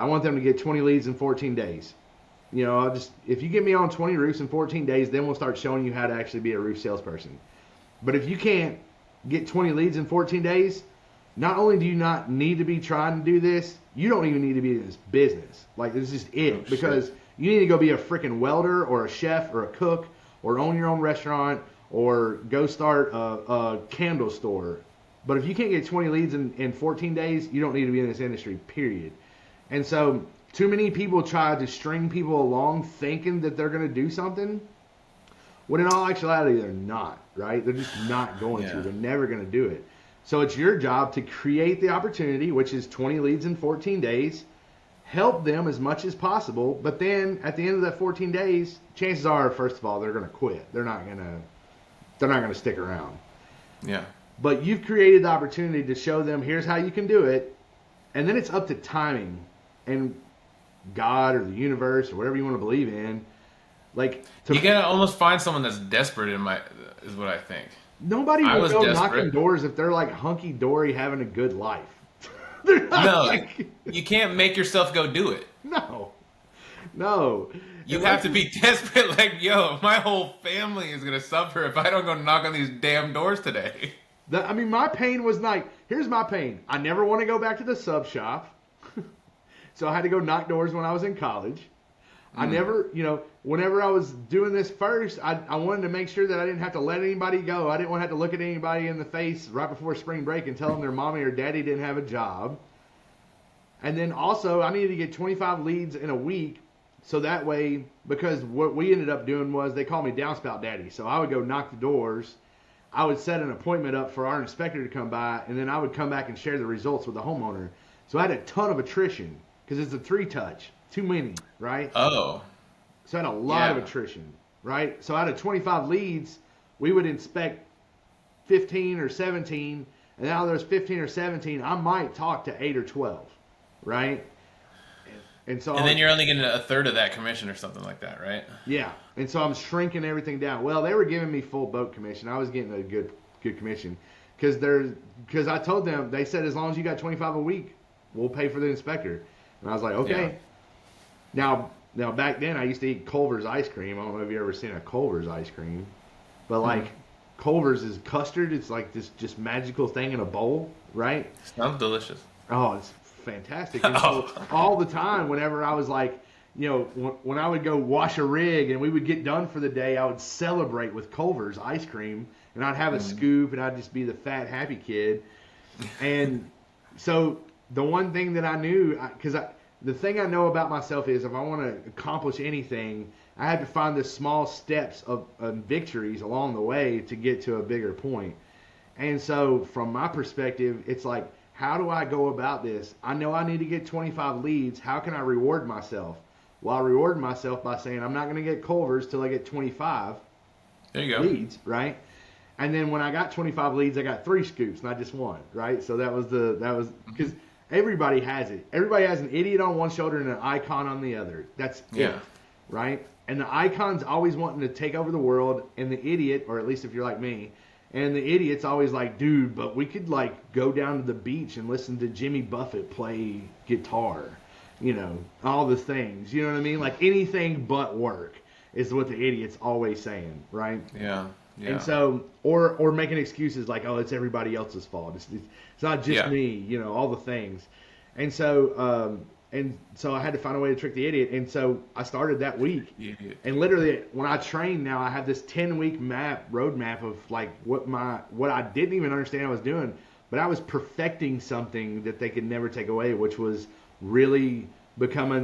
I want them to get 20 leads in 14 days. If you get me on 20 roofs in 14 days, then we'll start showing you how to actually be a roof salesperson. But if you can't get 20 leads in 14 days, not only do you not need to be trying to do this, you don't even need to be in this business. Like, this is it. Oh, because shit. you need to go be a freaking welder or a chef or a cook or own your own restaurant or go start a candle store. But if you can't get 20 leads in 14 days, you don't need to be in this industry, period. And so too many people try to string people along thinking that they're going to do something, when in all actuality, they're not, right? They're just not going to. They're never going to do it. So it's your job to create the opportunity, which is 20 leads in 14 days, help them as much as possible, but then at the end of that 14 days, chances are, first of all, they're going to quit. They're not going to stick around. Yeah. But you've created the opportunity to show them, here's how you can do it, and then it's up to timing and God or the universe or whatever you want to believe in. You gotta almost find someone that's desperate is what I think. Nobody will go knocking doors if they're like hunky dory having a good life. You can't make yourself go do it. No. You have to be desperate. Like, yo, my whole family is gonna suffer if I don't go knock on these damn doors today. My pain was like, here's my pain. I never want to go back to the sub shop. So I had to go knock doors when I was in college. I never, whenever I was doing this first, I wanted to make sure that I didn't have to let anybody go. I didn't want to have to look at anybody in the face right before spring break and tell them their mommy or daddy didn't have a job. And then also, I needed to get 25 leads in a week. So that way, because what we ended up doing was they called me downspout daddy. So I would go knock the doors. I would set an appointment up for our inspector to come by, and then I would come back and share the results with the homeowner. So I had a ton of attrition because it's a 3-touch. Too many, right? Oh. So I had a lot of attrition, right? So out of 25 leads, we would inspect 15 or 17, and out of those 15 or 17, I might talk to 8 or 12, right? And then you're only getting a third of that commission or something like that, right? Yeah. And so I'm shrinking everything down. Well, they were giving me full boat commission. I was getting a good commission because I told them, they said, as long as you got 25 a week, we'll pay for the inspector. And I was like, okay. Yeah. Now back then I used to eat Culver's ice cream. I don't know if you've ever seen a Culver's ice cream, but Culver's is custard. It's like this just magical thing in a bowl, right? Sounds delicious. Oh, it's fantastic. And so all the time, whenever I was like, when I would go wash a rig and we would get done for the day, I would celebrate with Culver's ice cream, and I'd have a scoop, and I'd just be the fat, happy kid. And so the one thing that I knew, the thing I know about myself is if I want to accomplish anything, I have to find the small steps of victories along the way to get to a bigger point. And so from my perspective, it's like, how do I go about this? I know I need to get 25 leads. How can I reward myself? Well, I reward myself by saying I'm not going to get Culver's till I get 25 leads, right? And then when I got 25 leads, I got 3 scoops, not just one, right? So that was because everybody has it. Everybody has an idiot on one shoulder and an icon on the other. That's it, right? And the icon's always wanting to take over the world, and the idiot, or at least if you're like me, and the idiot's always like, dude, but we could like go down to the beach and listen to Jimmy Buffett play guitar, all the things, you know what I mean? Like anything but work is what the idiot's always saying, right? Yeah. Yeah. And so, or making excuses like, oh, it's everybody else's fault. It's not just me, all the things. And so I had to find a way to trick the idiot. And so I started that week. And literally, when I train now, I have this 10-week roadmap of like what I didn't even understand I was doing, but I was perfecting something that they could never take away, which was really becoming